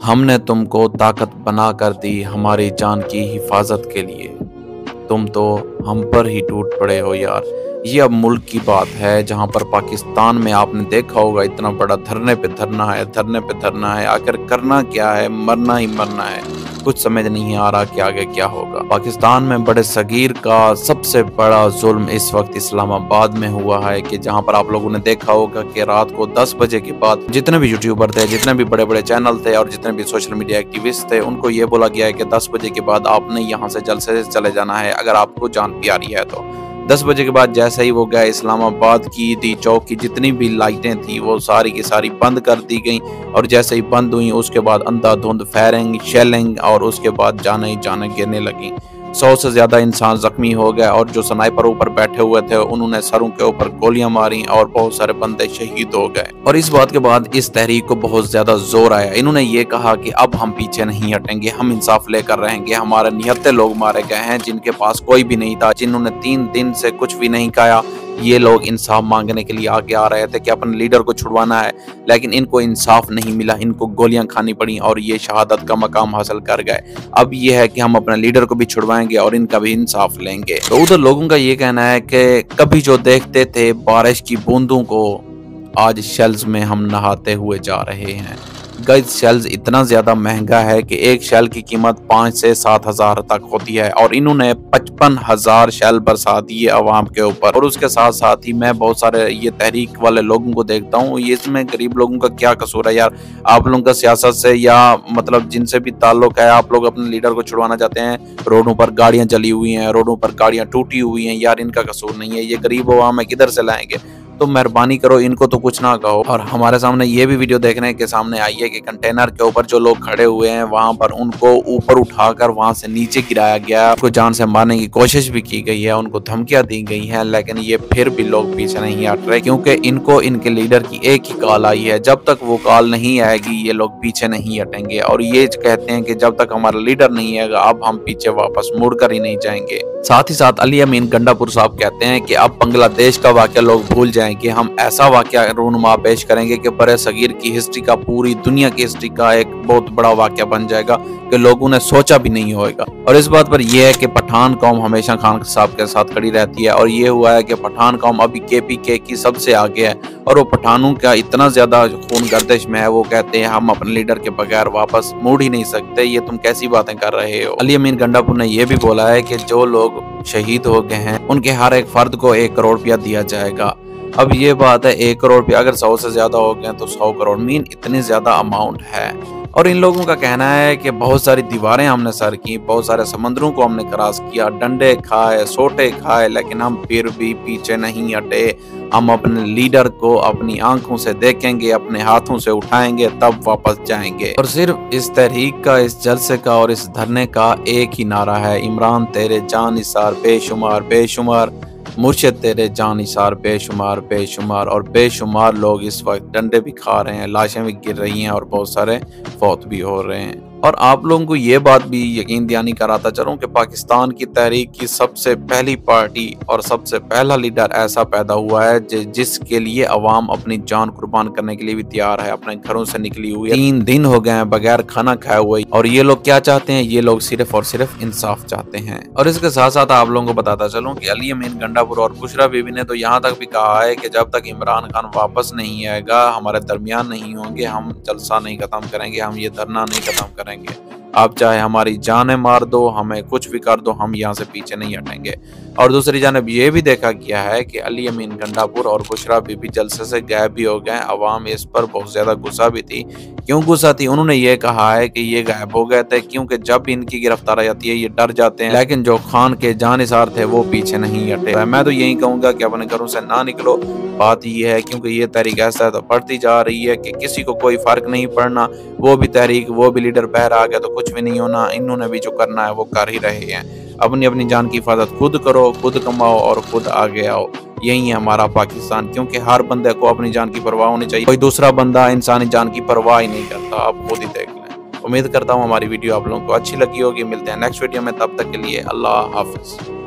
हमने तुमको ताकत बना कर दी हमारी जान की हिफाजत के लिए। तुम तो हम पर ही टूट पड़े हो यार। ये अब मुल्क की बात है जहां पर पाकिस्तान में आपने देखा होगा इतना बड़ा धरने पे धरना है। आखिर करना क्या है, मरना ही मरना है। कुछ समझ नहीं आ रहा कि आगे क्या होगा। पाकिस्तान में बड़े सगीर का सबसे बड़ा जुल्म इस वक्त इस्लामाबाद में हुआ है कि जहां पर आप लोगों ने देखा होगा कि रात को 10 बजे के बाद जितने भी यूट्यूबर थे, जितने भी बड़े बड़े चैनल थे और जितने भी सोशल मीडिया एक्टिविस्ट थे, उनको ये बोला गया है कि 10 बजे के बाद आपने यहाँ से जल्द से चले जाना है अगर आपको जान प्यारी है तो। 10 बजे के बाद जैसे ही वो गए, इस्लामाबाद की ईदी चौक की जितनी भी लाइटें थी वो सारी की सारी बंद कर दी गई और जैसे ही बंद हुई उसके बाद अंधाधुंध फायरिंग, शेलिंग और उसके बाद जाने ही जाने गिरने लगी। 100 से ज्यादा इंसान जख्मी हो गए और जो स्नाइपर ऊपर बैठे हुए थे उन्होंने सरों के ऊपर गोलियां मारी और बहुत सारे बंदे शहीद हो गए। और इस बात के बाद इस तहरीक को बहुत ज्यादा जोर आया। इन्होंने ये कहा कि अब हम पीछे नहीं हटेंगे, हम इंसाफ लेकर रहेंगे। हमारे निहत्ते लोग मारे गए हैं जिनके पास कोई भी नहीं था, जिन्होंने 3 दिन से कुछ भी नहीं खाया। ये लोग इंसाफ मांगने के लिए आगे आ रहे थे कि अपने लीडर को छुड़वाना है, लेकिन इनको इंसाफ नहीं मिला, इनको गोलियां खानी पड़ी और ये शहादत का मकाम हासिल कर गए। अब ये है कि हम अपने लीडर को भी छुड़वाएंगे और इनका भी इंसाफ लेंगे। तो उधर लोगों का ये कहना है कि कभी जो देखते थे बारिश की बूंदों को, आज शेल्स में हम नहाते हुए जा रहे हैं। गाइस, शेल्स इतना ज्यादा महंगा है कि एक शेल की कीमत 5 से 7 हजार तक होती है और इन्होंने 55,000 शेल बरसा दिए अवाम के ऊपर। और उसके साथ साथ ही मैं बहुत सारे ये तहरीक वाले लोगों को देखता हूँ, ये इसमें गरीब लोगों का क्या कसूर है यार। आप लोगों का सियासत से या मतलब जिनसे भी ताल्लुक है, आप लोग अपने लीडर को छुड़वाना चाहते हैं, रोडों पर गाड़ियां जली हुई हैं, रोडों पर गाड़ियां टूटी हुई हैं यार, इनका कसूर नहीं है। ये गरीब अवाम है, किधर से लाएंगे? तो मेहरबानी करो, इनको तो कुछ ना कहो। और हमारे सामने ये भी वीडियो देखने के सामने आई है कि कंटेनर के ऊपर जो लोग खड़े हुए हैं वहां पर उनको ऊपर उठाकर वहां से नीचे गिराया गया, उनको जान से मारने की कोशिश भी की गई है, उनको धमकियां दी गई हैं, लेकिन ये फिर भी लोग पीछे नहीं हट रहे क्योंकि इनको इनके लीडर की एक ही कॉल आई है। जब तक वो कॉल नहीं आएगी ये लोग पीछे नहीं हटेंगे और ये कहते हैं कि जब तक हमारा लीडर नहीं आएगा अब हम पीछे वापस मुड़कर ही नहीं जाएंगे। साथ ही साथ अली अमीन गंडापुर साहब कहते हैं कि अब बांग्लादेश का वाकया लोग भूल जाएं कि हम ऐसा वाकया रूनुमा पेश करेंगे कि बड़े सगीर की हिस्ट्री का, पूरी दुनिया की हिस्ट्री का एक बहुत बड़ा वाकया बन जाएगा कि लोगों ने सोचा भी नहीं होगा। और इस बात पर यह है कि पठान कौम हमेशा खान साहब के साथ खड़ी रहती है और ये हुआ है कि पठान कौम अभी KPK की सबसे आगे है और वो पठानों का इतना ज्यादा खून गर्दिश में है, वो कहते हैं हम अपने लीडर के बगैर वापस मुड़ ही नहीं सकते। ये तुम कैसी बातें कर रहे हो? अली अमीन गंडापुर ने यह भी बोला है कि जो लोग शहीद हो गए हैं उनके हर एक फर्द को 1 करोड़ रुपया दिया जाएगा। अब ये बात है 1 करोड़ रुपया, अगर 100 से ज्यादा हो गए तो 100 करोड़ मीन इतनी ज्यादा अमाउंट है। और इन लोगों का कहना है कि बहुत सारी दीवारें हमने सर की, बहुत सारे समंदरों को हमने क्रॉस किया, डंडे खाए, सोटे खाए, लेकिन हम फिर भी पीछे नहीं हटे। हम अपने लीडर को अपनी आंखों से देखेंगे, अपने हाथों से उठाएंगे, तब वापस जाएंगे। और सिर्फ इस तहरीक का, इस जलसे का और इस धरने का एक ही नारा है, इमरान तेरे जान निसार बेशुमार बेशुमार, मुर्शिद तेरे जान निसार बेशुमार बेशुमार। और बेशुमार लोग इस वक्त डंडे भी खा रहे हैं, लाशें भी गिर रही हैं और बहुत सारे फौत भी हो रहे हैं। और आप लोगों को ये बात भी यकीन दिलानी कराता चलूं कि पाकिस्तान की तहरीक की सबसे पहली पार्टी और सबसे पहला लीडर ऐसा पैदा हुआ है जिसके लिए अवाम अपनी जान कुर्बान करने के लिए भी तैयार है, अपने घरों से निकली हुई है। 3 दिन हो गए हैं बगैर खाना खाए हुए और ये लोग क्या चाहते हैं? ये लोग सिर्फ और सिर्फ इंसाफ चाहते हैं। और इसके साथ साथ आप लोगों को बताता चलूं कि अली अमीन गंडापुर और बुशरा बीबी ने तो यहाँ तक भी कहा है कि जब तक इमरान खान वापस नहीं आएगा, हमारे दरमियान नहीं होंगे, हम जलसा नहीं खत्म करेंगे, हम ये धरना नहीं खत्म करेंगे। आप चाहे हमारी जानें मार दो, हमें कुछ भी कर दो, हम यहाँ से पीछे नहीं हटेंगे। और दूसरी जानब ये भी देखा गया है कि अली अमीन गंडापुर और बुशरा बीबी जलसे से गायब भी हो गए। अवाम इस पर बहुत ज्यादा गुस्सा भी थी। क्यों गुस्सा थी? उन्होंने ये कहा है कि ये गायब हो गए थे क्योंकि जब इनकी गिरफ्तारी आती है ये डर जाते हैं, लेकिन जो खान के जानिसार थे वो पीछे नहीं हटे। मैं तो यही कहूंगा कि अपने घरों से ना निकलो। बात ये है क्योंकि ये तहरीक ऐसा तो बढ़ती जा रही है कि किसी को कोई फर्क नहीं पड़ना, वो भी तहरीक, वो भी लीडर बहर आ गया तो कुछ भी नहीं होना। इन्होंने भी जो करना है वो कर ही रहे हैं। अपनी अपनी जान की हिफाजत खुद करो, खुद कमाओ और खुद आगे आओ। यही है हमारा पाकिस्तान, क्योंकि हर बंदे को अपनी जान की परवाह होनी चाहिए। कोई दूसरा बंदा इंसानी जान की परवाह ही नहीं करता, आप खुद ही देख लें। उम्मीद करता हूँ हमारी वीडियो आप लोगों को अच्छी लगी होगी। मिलते हैं नेक्स्ट वीडियो में, तब तक के लिए अल्लाह हाफिज।